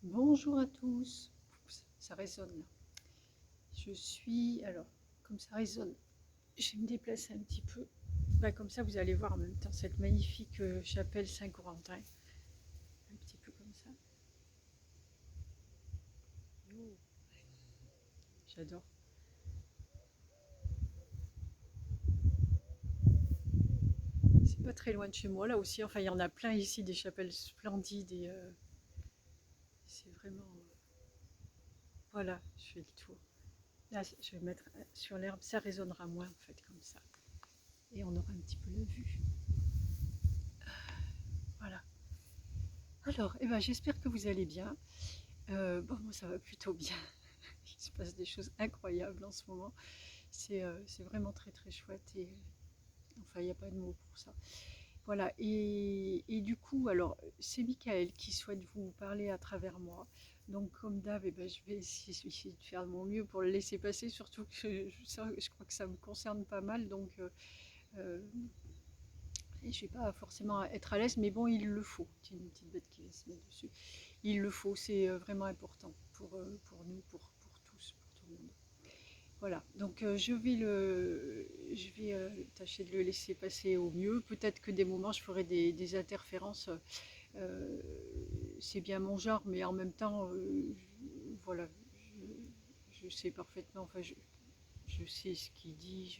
Bonjour à tous. Ça résonne là. Alors, comme ça résonne, je vais me déplacer un petit peu. Comme ça, vous allez voir en même temps cette magnifique chapelle Saint-Corentin. Un petit peu comme ça. Oh, j'adore. C'est pas très loin de chez moi là aussi. Enfin, il y en a plein ici, des chapelles splendides et c'est vraiment. Voilà, je fais le tour. Là, je vais mettre sur l'herbe, ça résonnera moins en fait, comme ça. Et on aura un petit peu la vue. Voilà. Alors, j'espère que vous allez bien. Bon, moi, ça va plutôt bien. Il se passe des choses incroyables en ce moment. C'est vraiment très très chouette et enfin, il n'y a pas de mots pour ça. Voilà, et du coup, alors, c'est Michael qui souhaite vous parler à travers moi. Donc, comme d'hab, je vais essayer de faire de mon mieux pour le laisser passer, surtout que je crois que ça me concerne pas mal. Donc, euh, je ne vais pas forcément être à l'aise, mais bon, il le faut. C'est une petite bête qui va se mettre dessus. Il le faut, c'est vraiment important pour nous, pour tous, pour tout le monde. Voilà, donc je vais tâcher de le laisser passer au mieux. Peut-être que des moments je ferai des interférences. euh, c'est bien mon genre, mais en même temps, voilà, je sais parfaitement. Enfin, je sais ce qu'il dit.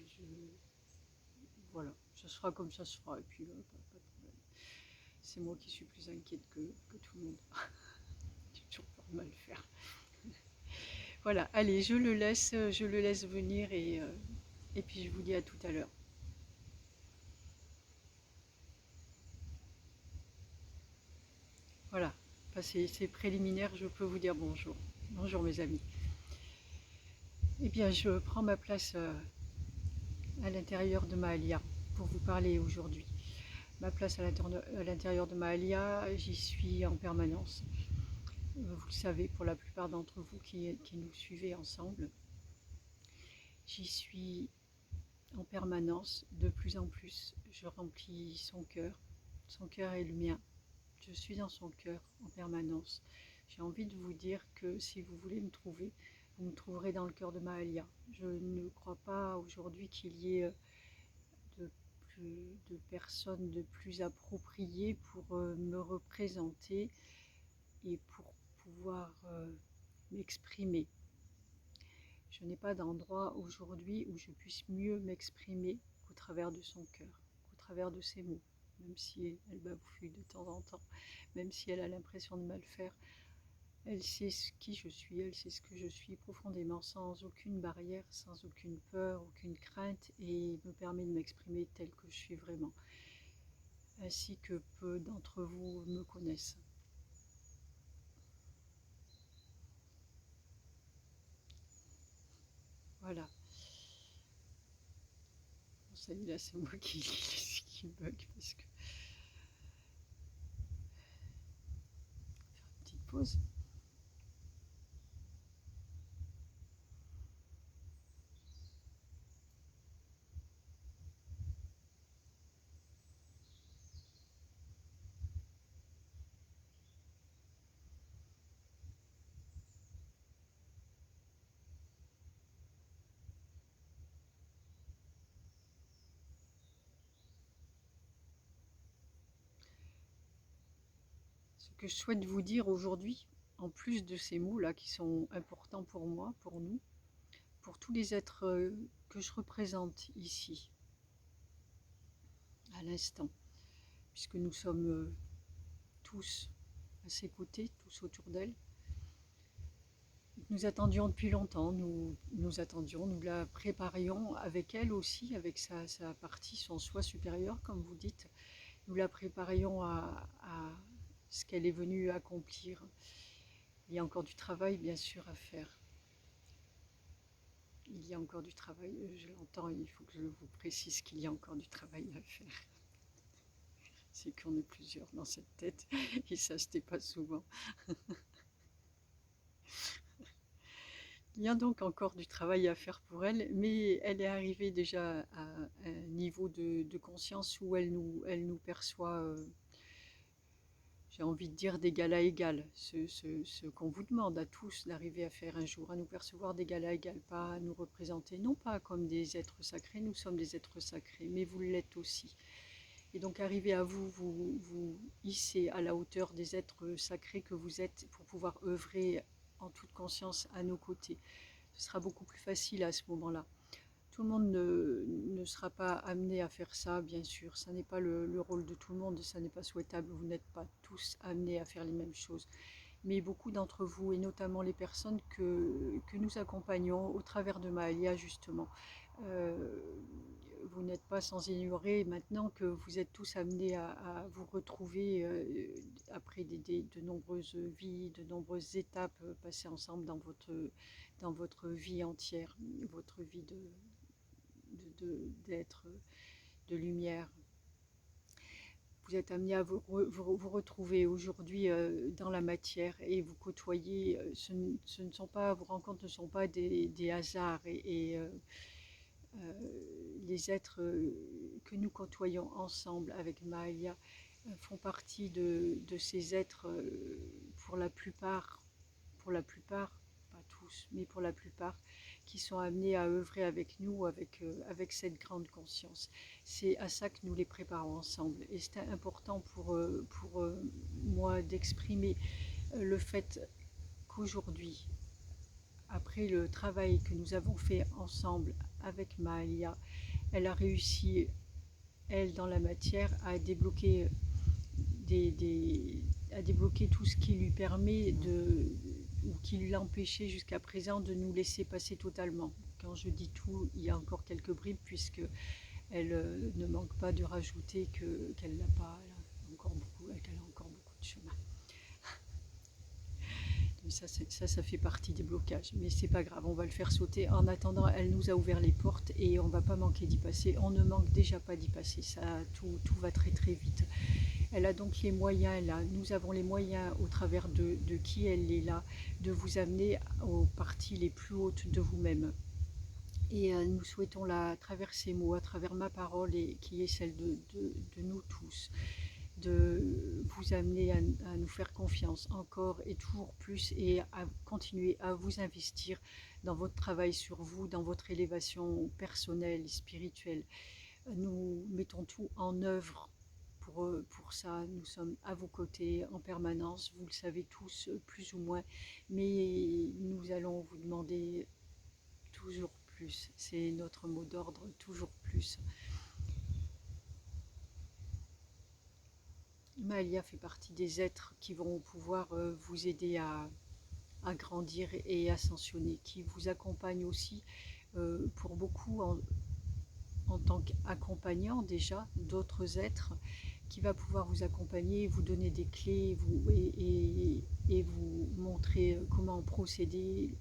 Voilà, ça sera comme ça se fera. Et puis, pas de problème. C'est moi qui suis plus inquiète que tout le monde. J'ai toujours peur de mal faire. Voilà, allez, je le laisse venir et puis je vous dis à tout à l'heure. Voilà, enfin, c'est préliminaire, je peux vous dire bonjour. Bonjour mes amis. Eh bien, je prends ma place à l'intérieur de Mahalia pour vous parler aujourd'hui. Ma place à l'intérieur de Mahalia, j'y suis en permanence. Vous le savez pour la plupart d'entre vous qui nous suivez ensemble. J'y suis en permanence, de plus en plus. Je remplis son cœur. Son cœur est le mien. Je suis dans son cœur en permanence. J'ai envie de vous dire que si vous voulez me trouver, vous me trouverez dans le cœur de Mahalia. Je ne crois pas aujourd'hui qu'il y ait de, de personnes de plus appropriées pour me représenter et pour pouvoir m'exprimer. Je n'ai pas d'endroit aujourd'hui où je puisse mieux m'exprimer qu'au travers de son cœur, qu'au travers de ses mots, même si elle bafouille de temps en temps, même si elle a l'impression de mal faire. Elle sait qui je suis, elle sait ce que je suis profondément, sans aucune barrière, sans aucune peur, aucune crainte, et me permet de m'exprimer telle que je suis vraiment, ainsi que peu d'entre vous me connaissent. Voilà. Bon, celui-là, c'est moi qui bug, parce que... Faire une petite pause. Ce que je souhaite vous dire aujourd'hui, en plus de ces mots-là qui sont importants pour moi, pour nous, pour tous les êtres que je représente ici, à l'instant, puisque nous sommes tous à ses côtés, tous autour d'elle. Nous attendions depuis longtemps, nous attendions, nous la préparions avec elle aussi, avec sa partie, son soi supérieur, comme vous dites. Nous la préparions à ce qu'elle est venue accomplir. Il y a encore du travail, bien sûr, à faire. Il y a encore du travail, je l'entends, il faut que je vous précise qu'il y a encore du travail à faire. C'est qu'on est plusieurs dans cette tête, et ça se tait pas souvent. Il y a donc encore du travail à faire pour elle, mais elle est arrivée déjà à un niveau de conscience où elle nous perçoit, j'ai envie de dire d'égal à égal, ce qu'on vous demande à tous d'arriver à faire un jour, à nous percevoir d'égal à égal, pas à nous représenter, non pas comme des êtres sacrés, nous sommes des êtres sacrés, mais vous l'êtes aussi. Et donc arriver à vous hisser à la hauteur des êtres sacrés que vous êtes pour pouvoir œuvrer en toute conscience à nos côtés. Ce sera beaucoup plus facile à ce moment-là. Tout le monde ne sera pas amené à faire ça, bien sûr. Ça n'est pas le rôle de tout le monde, ça n'est pas souhaitable. Vous n'êtes pas tous amenés à faire les mêmes choses. Mais beaucoup d'entre vous, et notamment les personnes que nous accompagnons au travers de Mahalia, justement, vous n'êtes pas sans ignorer maintenant que vous êtes tous amenés à vous retrouver après de nombreuses vies, de nombreuses étapes passées ensemble dans votre vie entière, votre vie d'être de lumière. Vous êtes amenés à vous retrouver aujourd'hui dans la matière et vous côtoyer. Ce ne sont pas, vos rencontres ne sont pas des hasards et les êtres que nous côtoyons ensemble avec Mahalia font partie de ces êtres pour la plupart, pas tous, mais pour la plupart, qui sont amenés à œuvrer avec nous, avec cette grande conscience. C'est à ça que nous les préparons ensemble. Et c'est important pour moi d'exprimer le fait qu'aujourd'hui, après le travail que nous avons fait ensemble avec Mahalia, elle a réussi, elle, dans la matière, à débloquer à débloquer tout ce qui lui permet ou qui l'empêchait jusqu'à présent de nous laisser passer totalement. Quand je dis tout, il y a encore quelques bribes puisque elle ne manque pas de rajouter qu'elle n'a pas, elle a encore beaucoup de chemin. Ça fait partie des blocages, mais c'est pas grave, on va le faire sauter. En attendant, elle nous a ouvert les portes et on va pas manquer d'y passer. On ne manque déjà pas d'y passer, tout va très très vite. Elle a donc les moyens là, nous avons les moyens au travers de qui elle est là, de vous amener aux parties les plus hautes de vous-même. Et nous souhaitons là, à travers ces mots, à travers ma parole, et qui est celle de nous tous, de vous amener à nous faire confiance encore et toujours plus et à continuer à vous investir dans votre travail sur vous, dans votre élévation personnelle et spirituelle. Nous mettons tout en œuvre pour ça. Nous sommes à vos côtés en permanence, vous le savez tous plus ou moins, mais nous allons vous demander toujours plus. C'est notre mot d'ordre, toujours plus. Mahalia fait partie des êtres qui vont pouvoir vous aider à grandir et ascensionner, qui vous accompagnent aussi pour beaucoup en tant qu'accompagnant déjà d'autres êtres, qui va pouvoir vous accompagner, vous donner des clés et vous montrer comment procéder,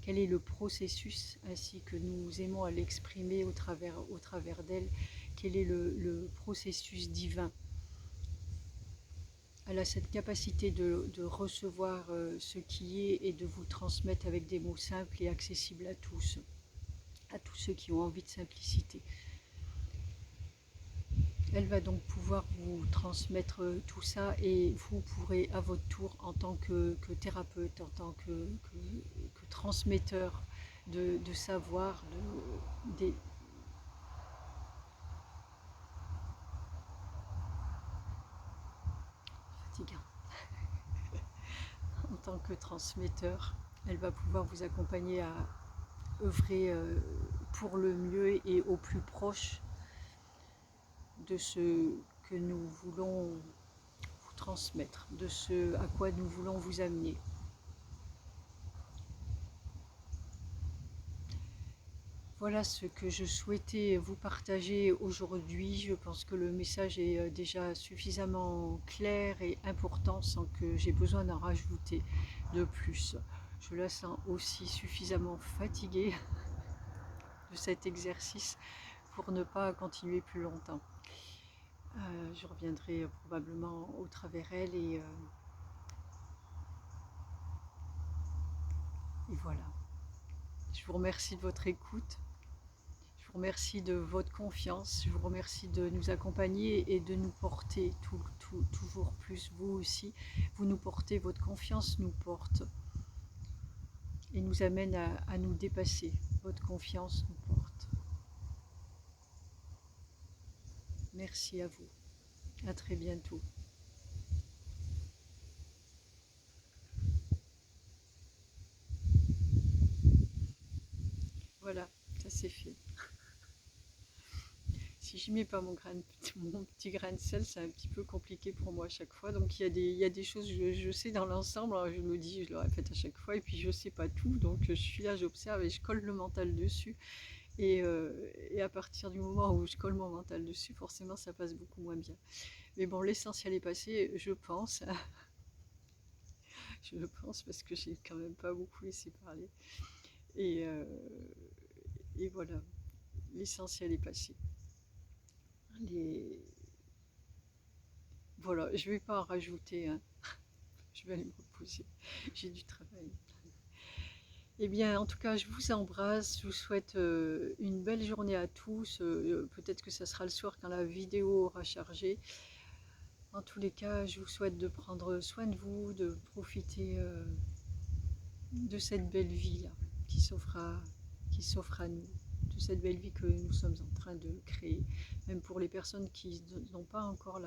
quel est le processus, ainsi que nous aimons à l'exprimer au travers d'elle, quel est le processus divin. Elle a cette capacité de recevoir ce qui est et de vous le transmettre avec des mots simples et accessibles à tous ceux qui ont envie de simplicité. Elle va donc pouvoir vous transmettre tout ça et vous pourrez à votre tour, en tant que thérapeute, en tant que transmetteur de savoir, fatigant. En tant que transmetteur, elle va pouvoir vous accompagner à œuvrer pour le mieux et au plus proche de ce que nous voulons vous transmettre, de ce à quoi nous voulons vous amener. Voilà ce que je souhaitais vous partager aujourd'hui. Je pense que le message est déjà suffisamment clair et important sans que j'ai besoin d'en rajouter de plus. Je la sens aussi suffisamment fatiguée de cet exercice pour ne pas continuer plus longtemps. Je reviendrai probablement au travers elle et voilà. Je vous remercie de votre écoute. Je vous remercie de votre confiance, je vous remercie de nous accompagner et de nous porter toujours plus, vous aussi. Vous nous portez, votre confiance nous porte et nous amène à nous dépasser. Votre confiance nous porte. Merci à vous. À très bientôt. Voilà, ça c'est fait. Si je mets pas mon petit grain de sel, c'est un petit peu compliqué pour moi à chaque fois. Donc il y a des choses, je sais dans l'ensemble, je le dis, je le répète à chaque fois, et puis je sais pas tout. Donc je suis là, j'observe et je colle le mental dessus. Et à partir du moment où je colle mon mental dessus, forcément ça passe beaucoup moins bien. Mais bon, l'essentiel est passé, je pense. Je pense parce que j'ai quand même pas beaucoup laissé parler. Et, euh, et voilà, l'essentiel est passé. Les... Voilà, je vais pas en rajouter, hein. Je vais aller me reposer. J'ai du travail. Eh bien, en tout cas, je vous embrasse. Je vous souhaite une belle journée à tous. Peut-être que ça sera le soir quand la vidéo aura chargé. En tous les cas, je vous souhaite de prendre soin de vous, de profiter de cette belle vie là, qui s'offre à nous, de cette belle vie que nous sommes en train de créer. Même pour les personnes qui n'ont pas encore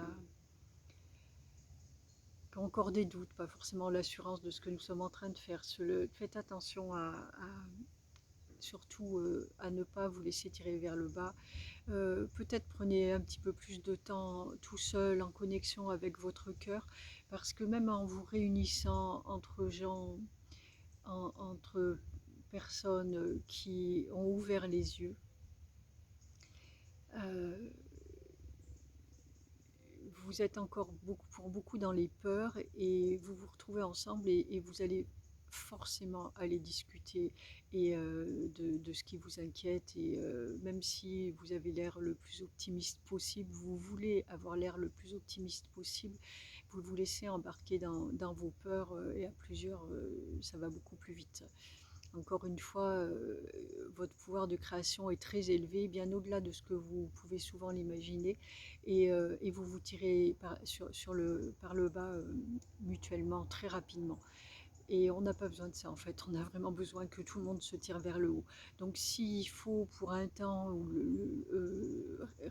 encore des doutes, pas forcément l'assurance de ce que nous sommes en train de faire. Faites attention surtout à ne pas vous laisser tirer vers le bas. Peut-être prenez un petit peu plus de temps tout seul en connexion avec votre cœur, parce que même en vous réunissant entre gens, entre personnes qui ont ouvert les yeux, euh, vous êtes encore pour beaucoup dans les peurs et vous vous retrouvez ensemble et vous allez forcément aller discuter de ce qui vous inquiète et même si vous avez l'air le plus optimiste possible, vous voulez avoir l'air le plus optimiste possible, vous vous laissez embarquer dans vos peurs et à plusieurs ça va beaucoup plus vite. Encore une fois, votre pouvoir de création est très élevé, bien au-delà de ce que vous pouvez souvent l'imaginer, et vous vous tirez par le bas mutuellement, très rapidement. Et on n'a pas besoin de ça en fait, on a vraiment besoin que tout le monde se tire vers le haut. Donc s'il faut pour un temps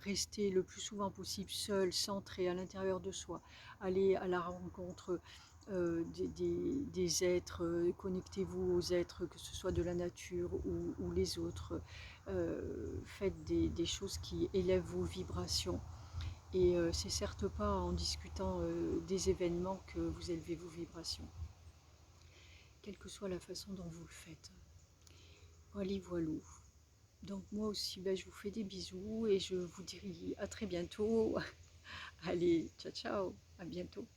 rester le plus souvent possible seul, centré à l'intérieur de soi, aller à la rencontre des êtres, connectez-vous aux êtres, que ce soit de la nature ou les autres, faites des choses qui élèvent vos vibrations. Et c'est certes pas en discutant des événements que vous élevez vos vibrations, quelle que soit la façon dont vous le faites. Voilà, voilou. Donc moi aussi, ben, je vous fais des bisous et je vous dis à très bientôt. Allez, ciao ciao, à bientôt.